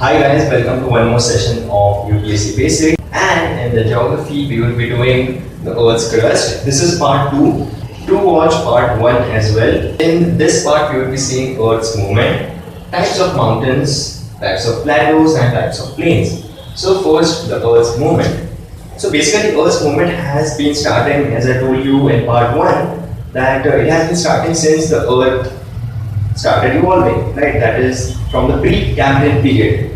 Hi guys, welcome to one more session of UPSC Basics, and in the geography we will be doing the Earth's crust. This is part 2. Do watch part 1 as well. In this part we will be seeing Earth's movement, types of mountains, types of plateaus and types of plains. So first, the Earth's movement. So basically Earth's movement has been starting, as I told you in part 1, that it has been starting since the Earth started evolving, right? That is from the pre-Cambrian period,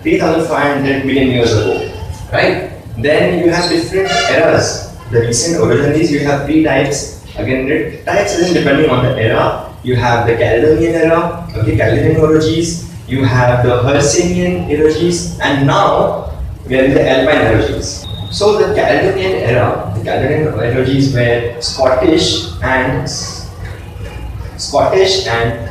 3,500 million years ago, right? Then you have different eras. The recent orogenies, you have 3 types. Again, types is depending on the era. You have the Caledonian era, okay, Caledonian orogenies. You have the Hercynian orogenies, and now we are in the Alpine orogenies. So the Caledonian era, the Caledonian orogenies were Scottish and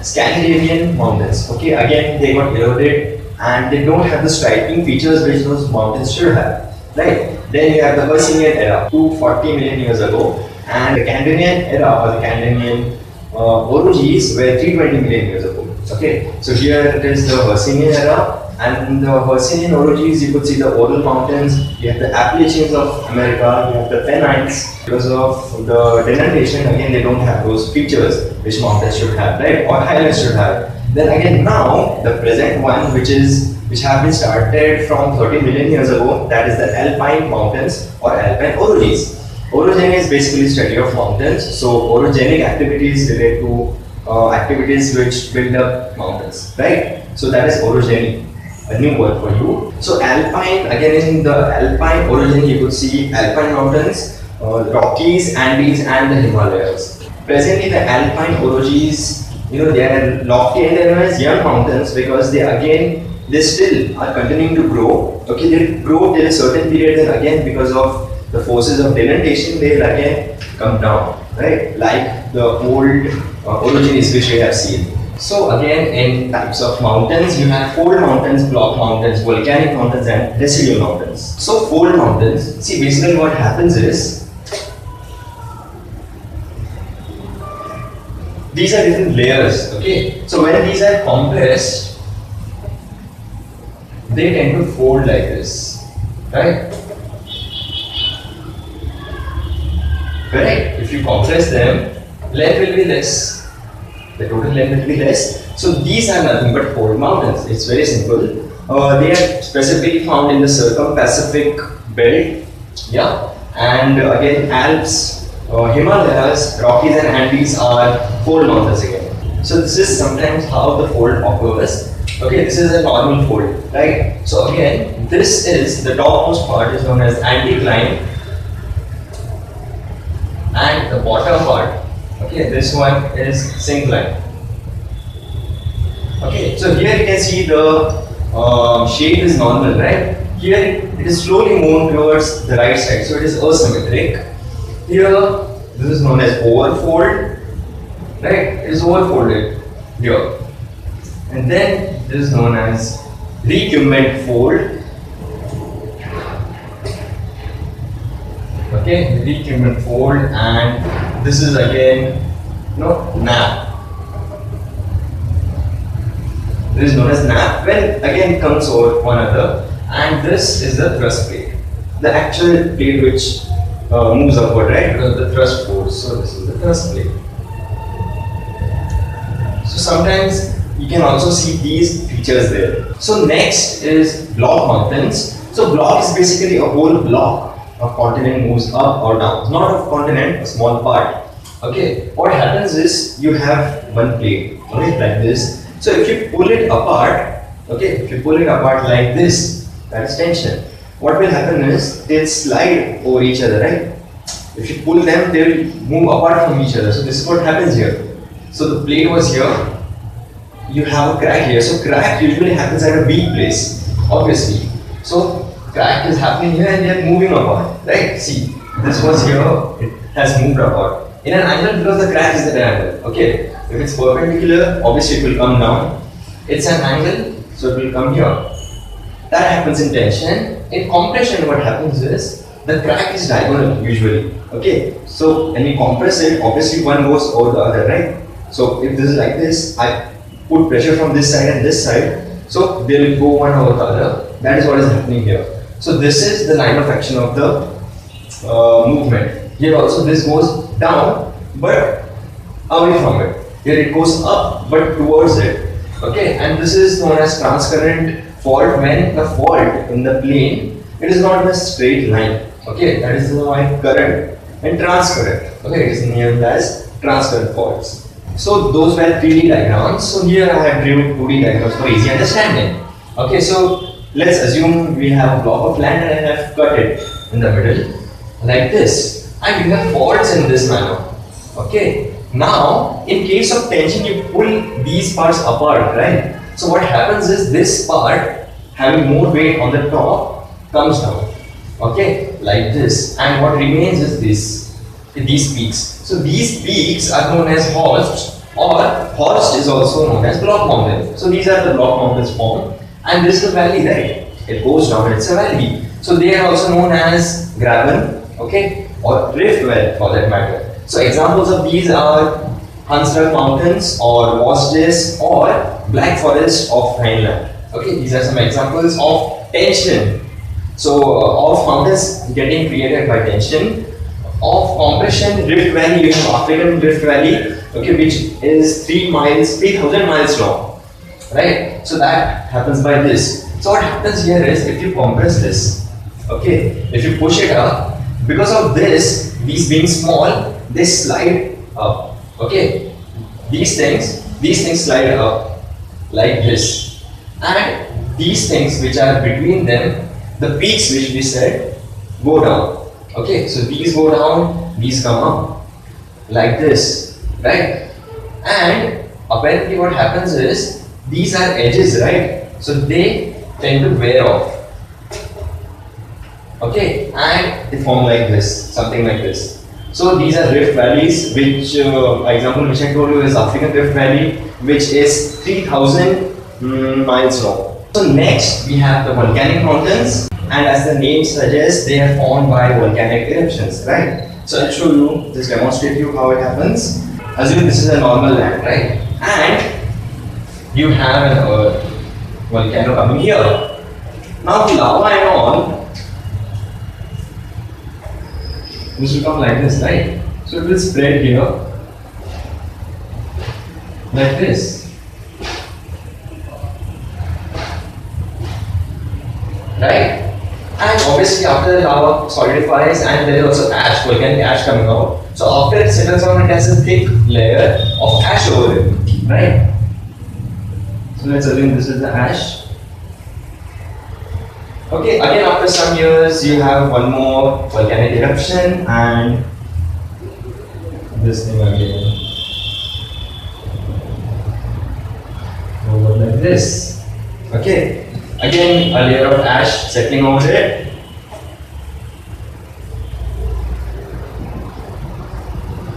Scandinavian mountains. Okay, again they got eroded and they don't have the striking features which those mountains should have. Right? Then you have the Hercynian era, 240 million years ago, and the Caledonian era or the Caledonian orogenies were 320 million years ago. Okay, so here it is the Hercynian era, and the Hercynian orogenies, you could see the Ural Mountains, you have the Appalachians of America, you have the Pennines. Because of the denudation, again they don't have those features which mountains should have, right? Or highlands should have. Then again now, the present one which have been started from 30 million years ago, that is the Alpine mountains or Alpine orogenies. Orogeny is basically study of mountains. So orogenic activities relate to activities which build up mountains, right? So that is orogeny, a new word for you. So Alpine, again in the Alpine orogeny you could see Alpine mountains, Rockies, Andes and the Himalayas. Presently the Alpine orogenies, they are lofty and they are as young mountains because they still are continuing to grow. Okay, they grow till a certain period, and again because of the forces of denudation they will again come down, right? Like the old orogenies which we have seen. So again in types of mountains you have fold mountains, block mountains, volcanic mountains and decidual mountains. So fold mountains, see basically what happens is, these are different layers, okay? So when these are compressed, they tend to fold like this, right? Correct? If you compress them, length will be less. The total length will be less. So these are nothing but fold mountains. It's very simple. They are specifically found in the Circum-Pacific belt, yeah. And again, Alps, Himalayas, Rockies and Andes are fold mountains again. So this is sometimes how the fold occurs. Okay, this is a normal fold, right? So again, this is the topmost part is known as anticline, and the bottom part, okay, this one is syncline. Okay, so here you can see the shape is normal, right? Here it is slowly moving towards the right side, so it is asymmetric. Here, this is known as overfold, right? It is overfolded here. And then this is known as recumbent fold. Okay, recumbent fold, and this is again, nap. This is known as nap when again it comes over one another, and this is the thrust plate, the actual plate which moves upward, right? Because the thrust force. So this is the thrust plate. So sometimes you can also see these features there. So next is block mountains. So block is basically a whole block. A continent moves up or down. Not a continent, a small part. Okay. What happens is you have one plate, okay, like this. So if you pull it apart, okay, if you pull it apart like this, that is tension. What will happen is they'll slide over each other, right? If you pull them, they will move apart from each other. So this is what happens here. So the plate was here. You have a crack here. So crack usually happens at a weak place, obviously. So crack is happening here and they are moving apart, right? See, this was here, it has moved apart. In an angle, because the crack is at an angle, okay? If it's perpendicular, obviously it will come down. It's an angle, so it will come here. That happens in tension. In compression, what happens is, the crack is diagonal usually, okay? So when we compress it, obviously one goes over the other, right? So if this is like this, I put pressure from this side and this side, So they will go one over the other. That is what is happening here. So this is the line of action of the movement. Here also this goes down but away from it. Here it goes up but towards it. Okay, and this is known as transcurrent fault, when the fault in the plane, it is not in a straight line. Okay, that is why current and transcurrent. Okay, it is named as transcurrent faults. So those were 3D diagrams. So here I have drawn 2D diagrams for easy understanding. Okay, so let's assume we have a block of land and I have cut it in the middle like this, and we have faults in this manner. Okay. Now, in case of tension, you pull these parts apart, right? So what happens is this part, having more weight on the top, comes down. Okay, like this, and what remains is these peaks. So these peaks are known as horst, or horst is also known as block mountain. So these are the block mountains formed, and this is the valley, right? It goes down, it's a valley. So they are also known as graben, okay, or rift valley for that matter. So examples of these are Hansrud Mountains or Vosges or Black Forest of Rhineland. Okay, these are some examples of tension. So of mountains getting created by tension. Of compression, Rift Valley, you have African Rift Valley, okay, which is 3,000 miles long, right? So that happens by this. So what happens here is, if you compress this, okay, if you push it up, because of this, these being small, they slide up. Okay, these things slide up like this, and these things which are between them, the peaks which we said, go down. Okay, so these go down, these come up like this, right? And apparently what happens is, these are edges, right? So they tend to wear off. Okay, and they form like this, something like this. So these are rift valleys, which example which I told you is African Rift Valley, which is 3,000 miles long. So next we have the volcanic mountains, and as the name suggests, they are formed by volcanic eruptions, right? So I'll show you, just demonstrate you how it happens. Assume this is a normal land, right? And you have an volcano coming here. Now the lava and all, this will come like this, right? So it will spread here like this, right? And obviously after the lava solidifies and there is also ash, volcanic ash coming out. So after it settles down, it has a thick layer of ash over it, right? So let's assume this is the ash. Okay, again after some years you have one more volcanic eruption and this thing again. Over like this. Okay, again a layer of ash settling over it.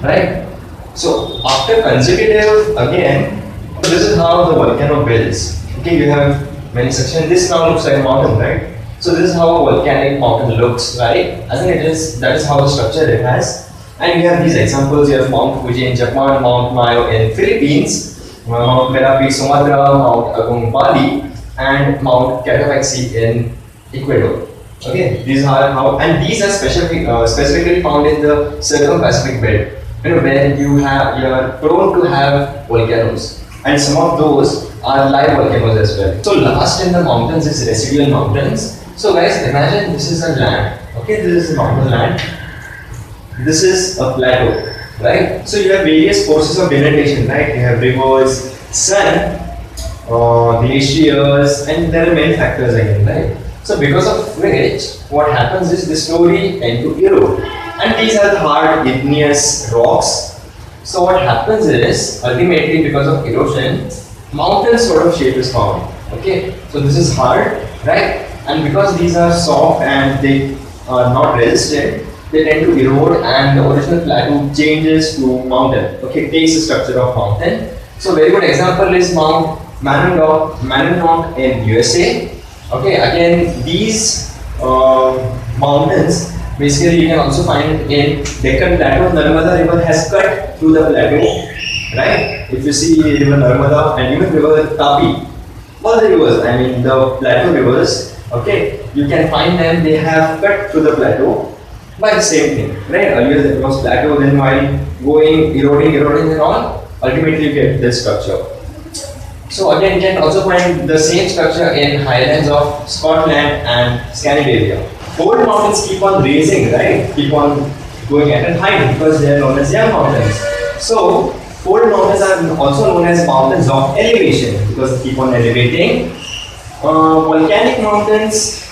Right? So after consecutive, again, this is how the volcano builds. Okay, you have many sections. This now looks like a mountain, right? So this is how a volcanic mountain looks, right? I think that is how the structure it has. And you have these examples. You have Mount Fuji in Japan, Mount Mayo in Philippines, Mount Merapi, Sumatra, Mount Agung, Bali, and Mount Cotopaxi in Ecuador. Okay, these are how, and these are specifically found in the Circum-Pacific belt. You know, where you are prone to have volcanoes, and some of those are live volcanoes as well. So last in the mountains is residual mountains. So guys, imagine this is a land. Okay, this is a mountain land. This is a plateau, right? So you have various forces of denudation, right? You have rivers, sun, glaciers, and there are many factors again, right? So because of which, what happens is this slowly tend to erode. And these are the hard igneous rocks. So what happens is, ultimately because of erosion, mountain sort of shape is formed. Okay, so this is hard, right? And because these are soft and they are not resistant, they tend to erode and the original plateau changes to mountain. Okay, takes the structure of mountain. So very good example is Mount Monadnock in USA. Okay, again these mountains basically you can also find in Deccan Plateau. Narmada river has cut through the plateau, right? If you see river Narmada and even river Tapi, All the rivers, I mean the plateau rivers, okay, you can find them, they have cut through the plateau by the same thing, right? Earlier it was plateau, then while going, eroding and all, ultimately you get this structure. So again, you can also find the same structure in highlands of Scotland and Scandinavia. Cold mountains keep on raising, right? Keep on going at a height because they are known as young mountains. So cold mountains are also known as mountains of elevation because they keep on elevating. Volcanic mountains,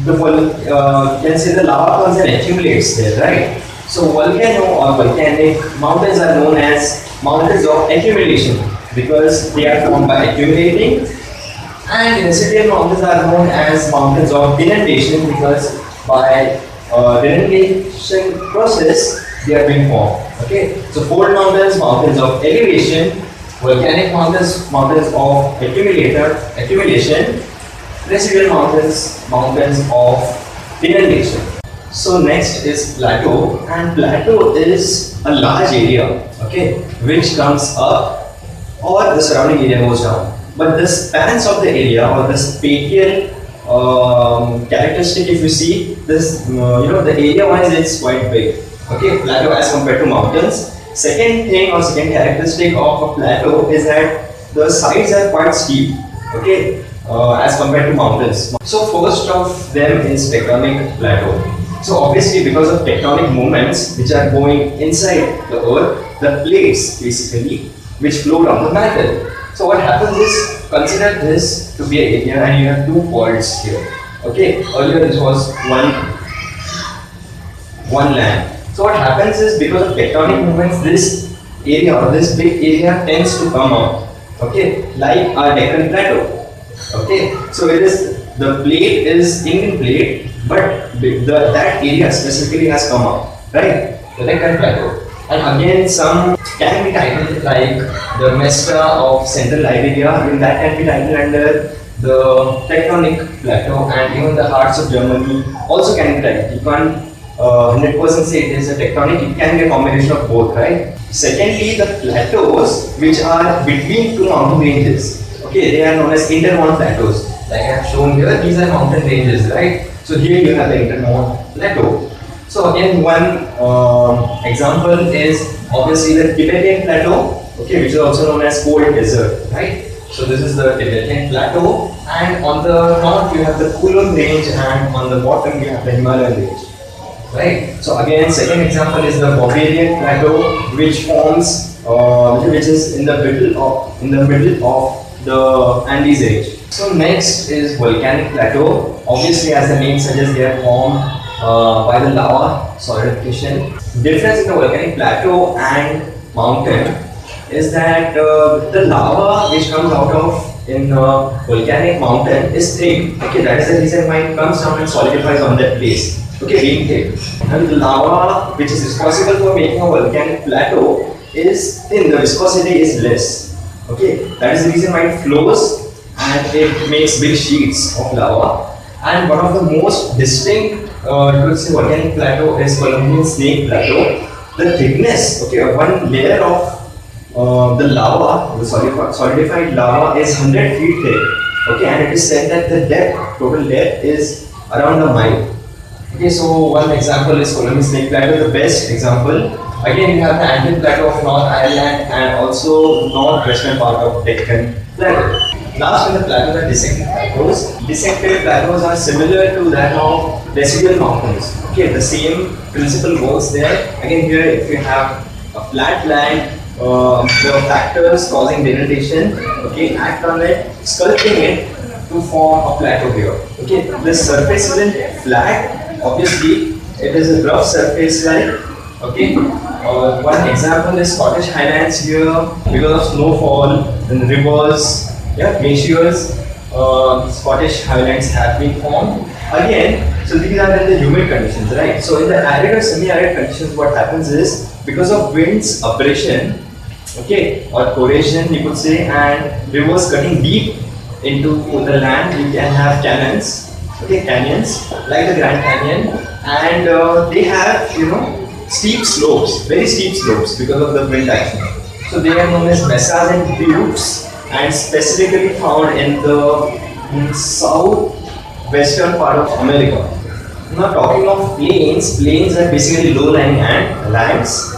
you can say the lava comes and accumulates there, right? So volcano or volcanic mountains are known as mountains of accumulation because they are formed by accumulating, and residual mountains are known as mountains of denudation because by denudation process they are being formed. Okay, so cold mountains, mountains of elevation; volcanic mountains, mountains of accumulation; residual mountains, mountains of denudation. So next is plateau, and plateau is a large area, okay, which comes up or the surrounding area goes down. But the spans of the area or the spatial characteristic, if you see this, the area wise it's quite big. Okay, plateau as compared to mountains. Second thing or second characteristic of a plateau is that the sides are quite steep. Okay, as compared to mountains. So first of them is tectonic plateau. So obviously because of tectonic movements which are going inside the earth, the plates basically which flow down the mantle. So what happens is, consider this to be an area and you have two faults here. Okay, earlier this was one land. So what happens is, because of tectonic movements, this area or this big area tends to come out. Okay, like our Deccan Plateau. Okay, so it is, the plate is Indian plate, but that area specifically has come out, right? The Deccan Plateau. And again, some can be titled like the Mestra of Central Iberia, and that can be titled under the Tectonic Plateau, and even the Hearts of Germany also can be titled. You can't 100% say it is a tectonic, it can be a combination of both, right? Secondly, the plateaus which are between two mountain ranges, okay, they are known as intermount plateaus. Like I have shown here, these are mountain ranges, right? So here you have the intermount plateau. So again, one example is obviously the Tibetan Plateau, okay, which is also known as cold desert, right? So this is the Tibetan Plateau, and on the north you have the Kulon range, and on the bottom you have the Himalayan range, right? So again, second example is the Bavarian Plateau, which forms, which is in the middle of the Andes range. So next is volcanic plateau. Obviously, as the name suggests, they are formed by the lava solidification. Difference in the volcanic plateau and mountain is that the lava which comes out of in volcanic mountain is thick. Okay, that is the reason why it comes down and solidifies on that place. Okay, being thick. And the lava which is responsible for making a volcanic plateau is thin. The viscosity is less. Okay, that is the reason why it flows and it makes big sheets of lava. And one of the most distinct volcanic plateau is Colombian Snake Plateau. The thickness, okay, one layer of the lava, the solidified lava is 100 feet thick. Okay, and it is said that the total depth is around a mile. Okay, so one example is Colombian Snake Plateau, the best example. Again, you have the Andean Plateau of North Ireland and also northwestern part of Deccan Plateau. Last in the plateaus are dissected plateaus. Dissected plateaus are similar to that of residual mountains. Okay, the same principle works there. Again, here if you have a flat land, the factors causing denudation, okay, act on it, sculpting it to form a plateau here. Okay, this surface isn't flat. Obviously, it is a rough surface like. Okay, one example is Scottish Highlands here because of snowfall and rivers. Yeah, glaciers, Scottish Highlands have been formed. Again, so these are in the humid conditions, right? So in the arid or semi-arid conditions, what happens is, because of winds, abrasion, okay, or corrosion you could say, and rivers cutting deep into the land, you can have canyons, okay, canyons like the Grand Canyon, and they have, steep slopes, very steep slopes because of the wind action. So they are known as mesas and buttes. and specifically found in the southwestern part of America. Now talking of plains, plains are basically low-lying lands,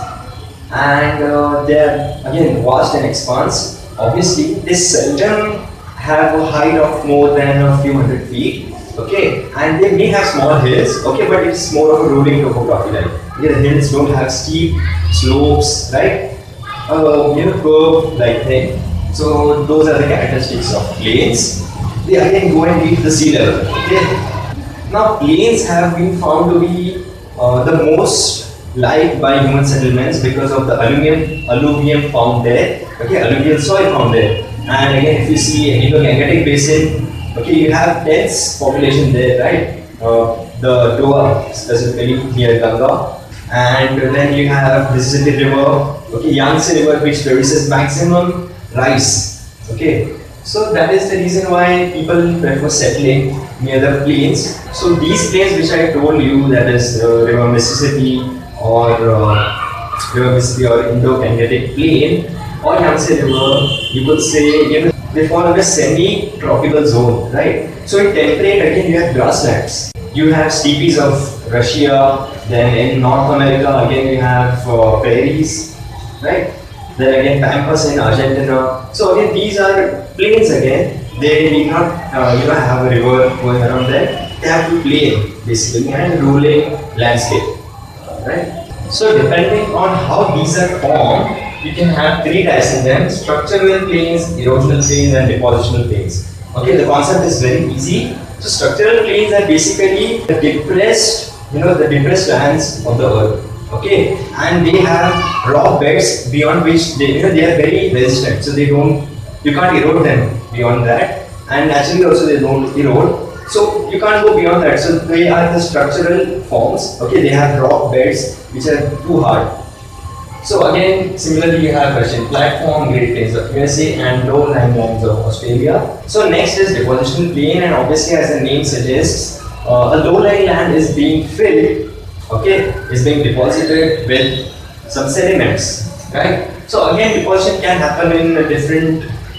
and they are again vast and expanse. Obviously, they seldom have a height of more than a few hundred feet. Okay, and they may have small hills. Okay, but it's more of a rolling topography. Like the hills don't have steep slopes, right? Curve like thing. So those are the characteristics of plains. They again go and reach the sea level. Okay. Now plains have been found to be the most liked by human settlements because of the alluvium found there. Okay, alluvial soil found there. And again, if you see in the Gangetic Basin, okay, you have dense population there, right? The Doa specifically near Ganga, and then you have Mississippi River, okay, Yangtze River, which produces maximum rice. Okay, so that is the reason why people prefer settling near the plains. So these plains which I told you, that is River Mississippi or Indo-Gangetic Plain or Yangtze River, you could say, they fall in a semi-tropical zone, right? So in temperate, again, you have grasslands. You have steppes of Russia. Then in North America, again, you have prairies, right? Then again, pampas in Argentina. So again, these are plains again. They need not, have a river going around there. They have to plain basically and rolling landscape, right? So depending on how these are formed, you can have three types in them: structural plains, erosional plains, and depositional plains. Okay, the concept is very easy. So structural plains are basically the depressed, the depressed lands of the earth. Okay, and they have rock beds beyond which they are very resistant. So you can't erode them beyond that, and naturally also they don't erode. So you can't go beyond that. So they are the structural forms. Okay, they have rock beds which are too hard. So again, similarly you have Russian platform, Great Plains of USA, and low-lying lands of Australia. So next is depositional plain, and obviously as the name suggests, a low-lying land is being filled, okay, is being deposited with some sediments, right? So again, deposition can happen in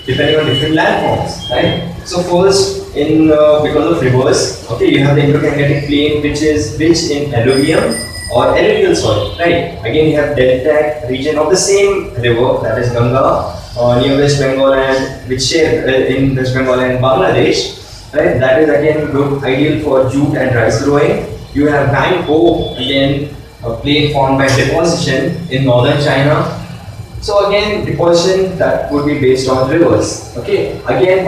depending on different landforms, right? So first, because of rivers, okay, you have the Indo-Gangetic Plain, which is rich in alluvium or alluvial soil, right? Again, you have delta region of the same river, that is Ganga, near West Bengal, and which share in West Bengal and Bangladesh, right? That is again good, ideal for jute and rice growing. You have Bangkok, again a plain formed by deposition in northern China. So again, deposition that would be based on rivers. Okay, again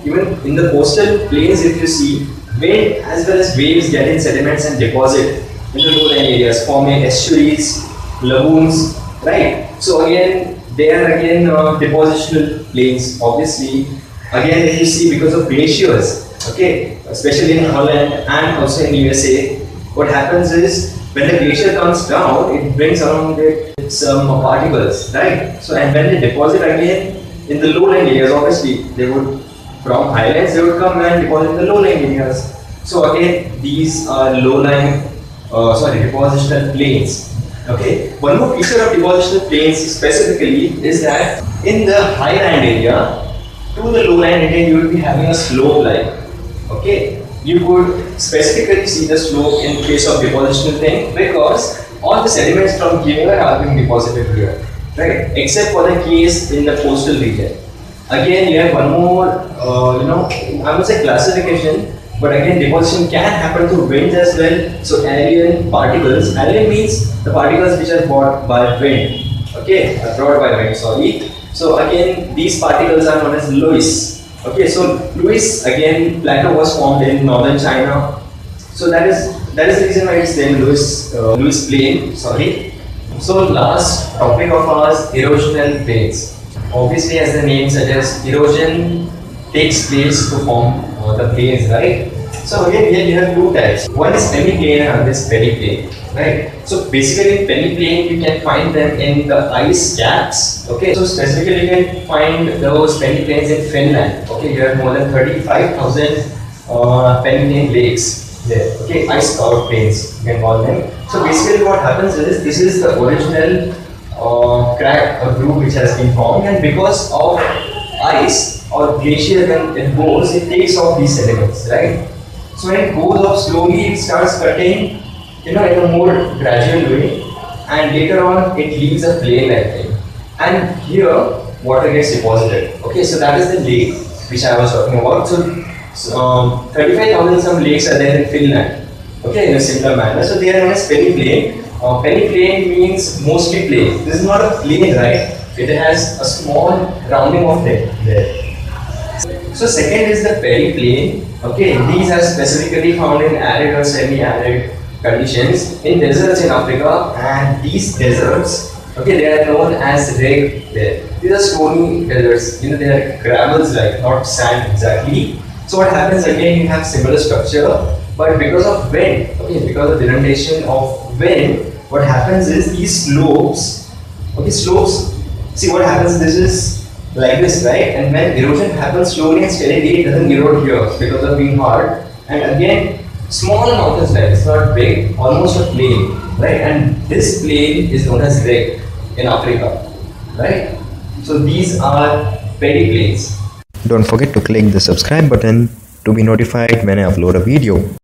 even in the coastal plains, if you see, wind as well as waves get in sediments and deposit in the lowland areas, forming estuaries, lagoons, right? So again, they are again depositional plains. Obviously, again, if you see, because of glaciers, okay, especially in Holland and also in USA, what happens is when the glacier comes down, it brings along with some particles, right? So and when they deposit again in the lowland areas, obviously they would, from highlands, they would come and deposit in the lowland areas. So again, these are depositional plains. Okay, one more feature of depositional plains specifically is that in the highland area to the lowland area, you will be having a slope line. Okay, you could specifically see the slope in case of depositional thing because all the sediments from here are being deposited here, right? Except for the case in the coastal region. Again, you have one more, I would say classification. But again, deposition can happen through winds as well. So alien particles, alien means the particles which are brought by wind. Okay, brought by wind, sorry. So again, these particles are known as Lewis. Okay, so Lewis, again, Plateau was formed in northern China. So that is the reason why it's named Lewis Plain, sorry. So last topic of ours, erosional plains. Obviously, as the name suggests, erosion takes place to form the plains, right? So again, here you have two types. One is semi-plain and another is periplain, right? So basically in periplain, you can find them in the ice caps. Okay, so specifically you can find those periplains in Finland. Okay, you have more than 35,000 periplain lakes there. Okay, ice-covered plains, you can call them. So basically what happens is, this is the original crack or groove which has been formed, and because of ice or glacier, when it goes, it takes off these sediments, right? So when it goes up slowly, it starts cutting, in a more gradual way, and later on it leaves a plain like thing. And here, water gets deposited. Okay, so that is the lake which I was talking about. So 35,000 some lakes are there in Finland. Okay, in a similar manner. So they are known as penny plain. Penny plain means mostly plain. This is not a plain, right? It has a small rounding of there. So second is the periplain. Okay, these are specifically found in arid or semi-arid conditions in deserts in Africa, and these deserts, okay, they are known as reg there. These are stony deserts. They are gravels like, not sand exactly. So what happens again? You have similar structure, but because of wind, okay, because of the inundation of wind, what happens is these slopes, okay, slopes. See what happens? This is like this, right? And when erosion happens slowly and steadily, it doesn't erode here because of being hard. And again, small mountains like it's not big, almost a plain, right? And this plain is known as reg in Africa, right? So these are periplains. Don't forget to click the subscribe button to be notified when I upload a video.